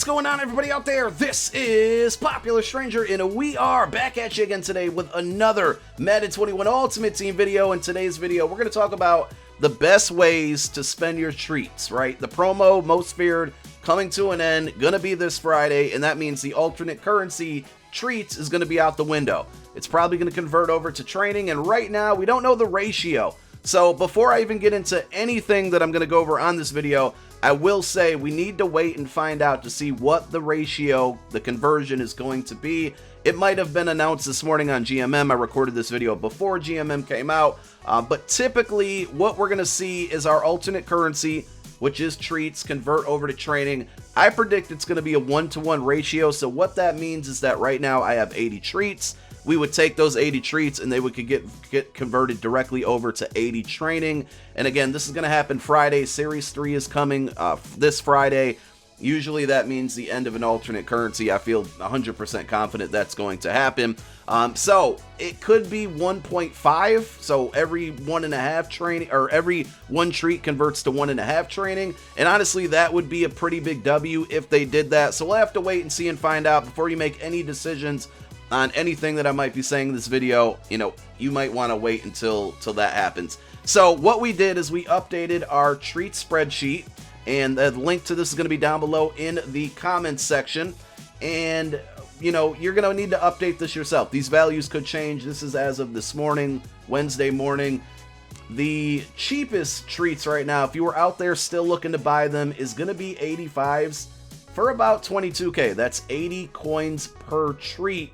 going on, everybody out there? This is Popular Stranger, and we are back at you again today with another Madden 21 Ultimate Team video. In today's video, we're going to talk about the best ways to spend your treats, right? The promo, Most Feared, coming to an end, gonna be this Friday, and that means the alternate currency treats is gonna be out the window. It's probably gonna convert over to training, and right now, we don't know the ratio. So before I even get into anything that I'm gonna go over on this video, I will say we need to wait and find out to see what the ratio, the conversion is going to be. It might have been announced this morning on GMM. I recorded this video before GMM came out, but typically what we're gonna see is our alternate currency, which is treats, convert over to training. I predict it's gonna be a 1-to-1 ratio. So what that means is that right now I have 80 treats. We would take those 80 treats and they would get converted directly over to 80 training. And again, this is going to happen Friday. Series 3 is coming this Friday. Usually that means the end of an alternate currency. I feel 100% confident that's going to happen. So it could be 1.5. So every 1.5 training, or every one treat converts to 1.5 training. And honestly, that would be a pretty big W if they did that. So we'll have to wait and see and find out before you make any decisions on anything that I might be saying in this video. You know, you might want to wait until that happens. So what we did is we updated our Treats spreadsheet, and the link to this is going to be down below in the comments section. And you know, you're going to need to update this yourself. These values could change. This is as of this morning, Wednesday morning. The cheapest treats right now, if you were out there still looking to buy them, is going to be 85s for about 22k. That's 80 coins per treat.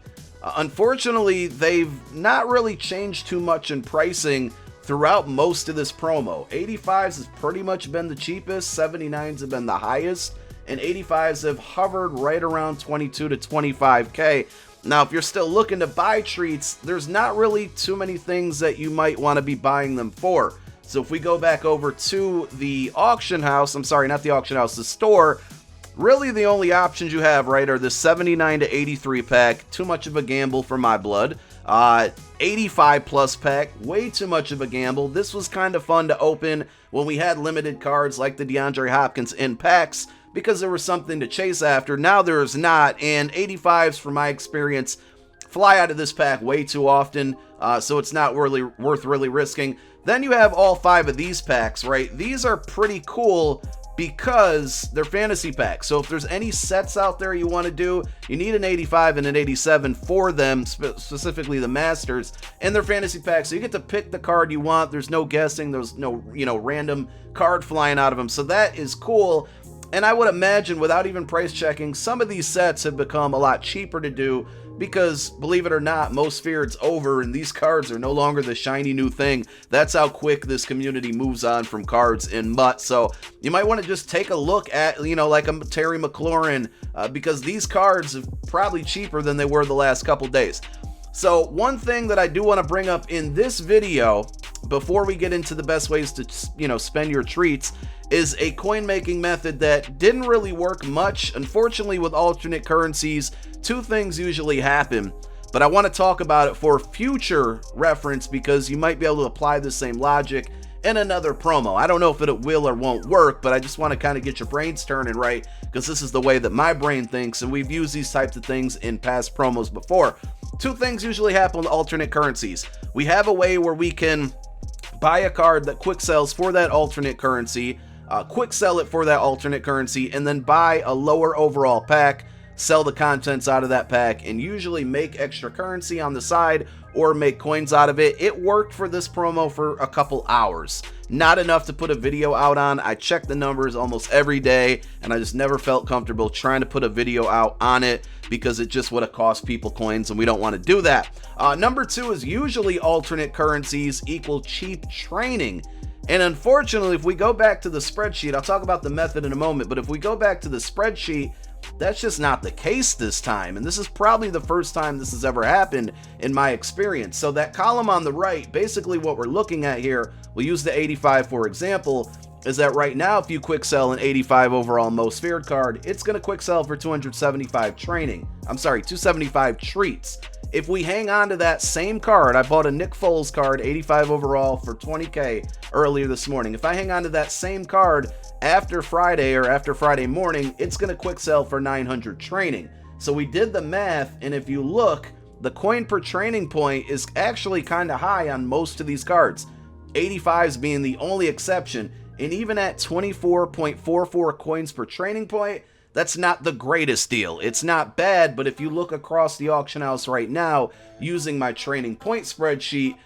Unfortunately, they've not really changed too much in pricing throughout most of this promo. 85s has pretty much been the cheapest, 79s have been the highest, and 85s have hovered right around 22 to 25k. Now, if you're still looking to buy treats, there's not really too many things that you might want to be buying them for. So if we go back over to the auction house, I'm sorry, not the auction house, the store, really the only options you have, right, are the 79 to 83 pack, too much of a gamble for my blood. 85 plus pack, way too much of a gamble. This was kind of fun to open when we had limited cards like the DeAndre Hopkins in packs, because there was something to chase after. Now there is not, and 85s, from my experience, fly out of this pack way too often, so it's not really worth risking. Then you have all 5 of these packs, right? These are pretty cool because they're fantasy packs. So if there's any sets out there you want to do, you need an 85 and an 87 for them, specifically the Masters, and they're fantasy packs. So you get to pick the card you want. There's no guessing. There's no, random card flying out of them. So that is cool. And I would imagine, without even price checking, some of these sets have become a lot cheaper to do because, believe it or not, Most Feared's over and these cards are no longer the shiny new thing. That's how quick this community moves on from cards in MUT. So you might want to just take a look at, like a Terry McLaurin, because these cards are probably cheaper than they were the last couple days. So one thing that I do want to bring up in this video, before we get into the best ways to, spend your treats, is a coin making method that didn't really work much. Unfortunately, with alternate currencies, 2 things usually happen, but I want to talk about it for future reference because you might be able to apply the same logic in another promo. I don't know if it will or won't work, but I just want to kind of get your brains turning, right? Because this is the way that my brain thinks, and we've used these types of things in past promos before. 2 things usually happen with alternate currencies. We have a way where we can buy a card that quick sells for that alternate currency, quick sell it for that alternate currency, and then buy a lower overall pack, sell the contents out of that pack, and usually make extra currency on the side or make coins out of it. It worked for this promo for a couple hours. Not enough to put a video out on. I check the numbers almost every day, and I just never felt comfortable trying to put a video out on it because it just would have cost people coins, and we don't want to do that. Number 2 is usually alternate currencies equal cheap training. And unfortunately, if we go back to the spreadsheet, I'll talk about the method in a moment, but if we go back to the spreadsheet, that's just not the case this time. And this is probably the first time this has ever happened in my experience. So that column on the right, basically what we're looking at here, we'll use the 85 for example, is that right now if you quick sell an 85 overall Most Feared card, it's going to quick sell for 275 training. I'm sorry, 275 treats. If we hang on to that same card, I bought a Nick Foles card, 85 overall for 20k earlier this morning. If I hang on to that same card, after Friday or after Friday morning, it's going to quick sell for 900 training. So we did the math, and if you look, the coin per training point is actually kind of high on most of these cards, 85s being the only exception. And even at 24.44 coins per training point, that's not the greatest deal. It's not bad, but if you look across the auction house right now, using my training point spreadsheet,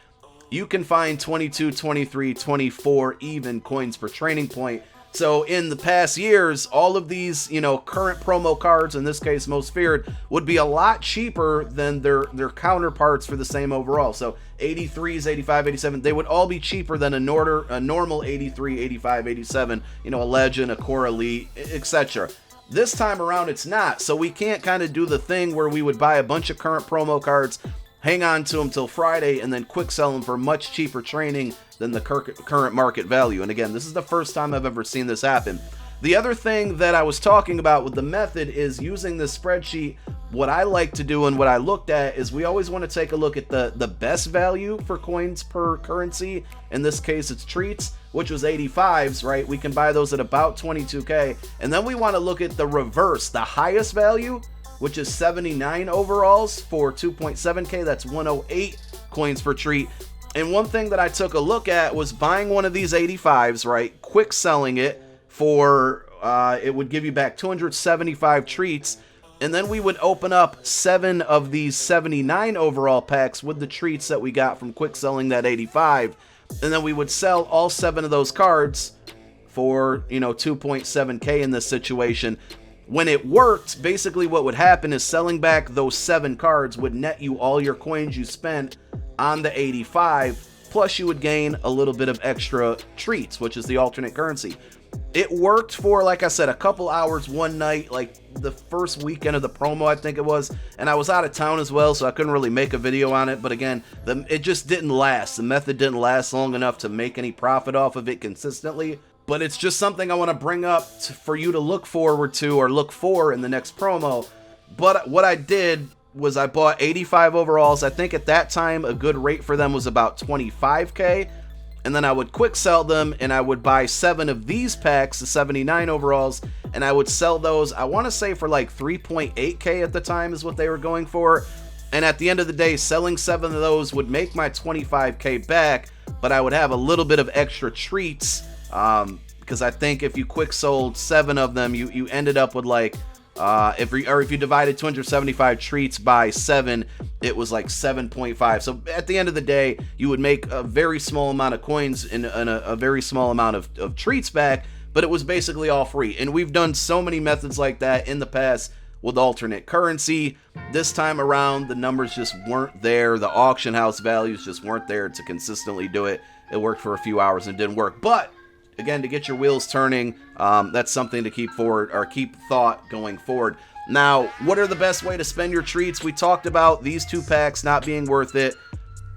you can find 22, 23, 24 even coins per training point. So in the past years, all of these, current promo cards, in this case most feared, would be a lot cheaper than their counterparts for the same overall. So 83s, 85, 87, they would all be cheaper than a normal 83, 85, 87, a Legend, a Core Elite, etc. This time around, it's not. So we can't kind of do the thing where we would buy a bunch of current promo cards, hang on to them till Friday, and then quick sell them for much cheaper training than the current market value. And again, this is the first time I've ever seen this happen. The other thing that I was talking about with the method is using this spreadsheet. What I like to do and what I looked at is we always want to take a look at the best value for coins per currency. In this case, it's Treats, which was 85s, right? We can buy those at about 22K. And then we want to look at the reverse, the highest value, which is 79 overalls for 2.7K. That's 108 coins per treat. And one thing that I took a look at was buying one of these 85s, right? Quick selling it for, it would give you back 275 treats. And then we would open up 7 of these 79 overall packs with the treats that we got from quick selling that 85. And then we would sell all 7 of those cards for, 2.7K in this situation. When it worked, basically what would happen is selling back those 7 cards would net you all your coins you spent on the 85, plus you would gain a little bit of extra treats, which is the alternate currency. It worked for, like I said, a couple hours one night, like the first weekend of the promo, I think it was, and I was out of town as well, so I couldn't really make a video on it. But again, it just didn't last. The method didn't last long enough to make any profit off of it consistently. But it's just something I want to bring up for you to look forward to or look for in the next promo. But what I did was I bought 85 overalls. I think at that time a good rate for them was about 25K. And then I would quick sell them, and I would buy 7 of these packs, the 79 overalls, and I would sell those, I want to say for like 3.8K at the time is what they were going for. And at the end of the day, selling 7 of those would make my 25K back, but I would have a little bit of extra treats. Because I think if you quick sold 7 of them, you ended up with like, if you divided 275 treats by 7, it was like 7.5. So at the end of the day, you would make a very small amount of coins and a very small amount of treats back, but it was basically all free. And we've done so many methods like that in the past with alternate currency. This time around, the numbers just weren't there. The auction house values just weren't there to consistently do it. It worked for a few hours and didn't work. But again, to get your wheels turning, that's something to keep forward or keep thought going forward. Now, what are the best way to spend your treats? We talked about these 2 packs not being worth it.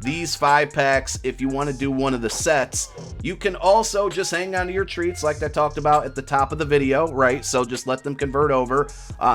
These 5 packs, if you want to do one of the sets. You can also just hang on to your treats like I talked about at the top of the video, right? So just let them convert over.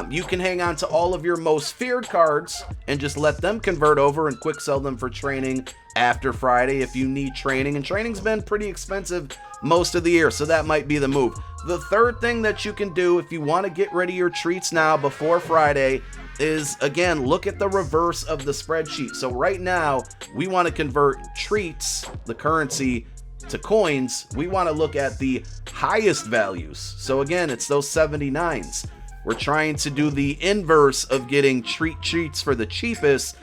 You can hang on to all of your most feared cards and just let them convert over and quick sell them for training after Friday if you need training. And training's been pretty expensive most of the year, so that might be the move. The third thing that you can do if you want to get rid of your treats now before Friday is, again, look at the reverse of the spreadsheet. So right now, we want to convert treats, the currency, to coins. We want to look at the highest values. So again, it's those 79s. We're trying to do the inverse of getting treats for the cheapest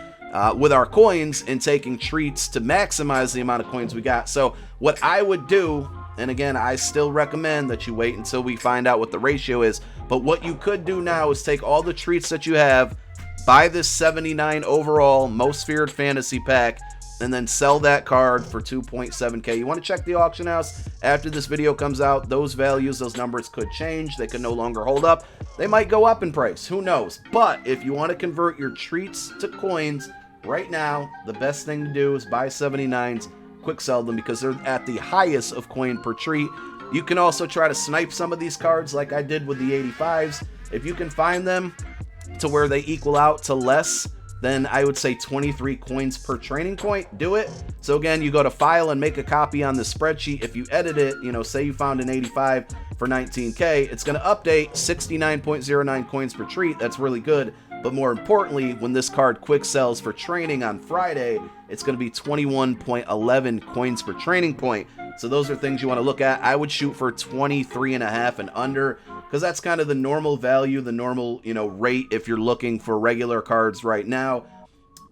with our coins and taking treats to maximize the amount of coins we got. So what I would do, and again, I still recommend that you wait until we find out what the ratio is, but what you could do now is take all the treats that you have, buy this 79 overall most feared fantasy pack, and then sell that card for 2.7K. You want to check the auction house after this video comes out. Those values, those numbers could change. They could no longer hold up. They might go up in price. Who knows? But if you want to convert your treats to coins right now, the best thing to do is buy 79s, quick sell them because they're at the highest of coin per treat. You can also try to snipe some of these cards like I did with the 85s. If you can find them to where they equal out to less then I would say 23 coins per training point. Do it. So again, you go to file and make a copy on the spreadsheet. If you edit it, you know, say you found an 85 for 19K, it's going to update 69.09 coins per treat. That's really good. But more importantly, when this card quick sells for training on Friday, it's going to be 21.11 coins per training point. So those are things you want to look at. I would shoot for 23.5 and under, because that's kind of the normal value, the normal, you know, rate if you're looking for regular cards right now.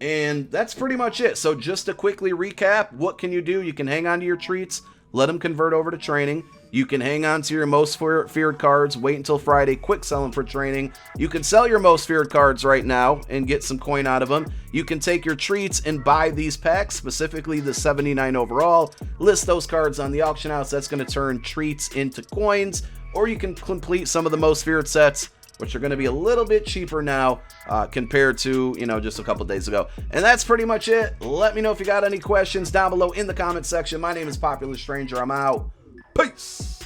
And that's pretty much it. So just to quickly recap, what can you do? You can hang on to your treats, let them convert over to training. You can hang on to your most feared cards, wait until Friday, quick sell them for training. You can sell your most feared cards right now and get some coin out of them. You can take your treats and buy these packs, specifically the 79 overall. List those cards on the auction house. That's going to turn treats into coins. Or you can complete some of the most feared sets, which are going to be a little bit cheaper now compared to, you know, just a couple days ago. And that's pretty much it. Let me know if you got any questions down below in the comment section. My name is Popular Stranger. I'm out. Peace.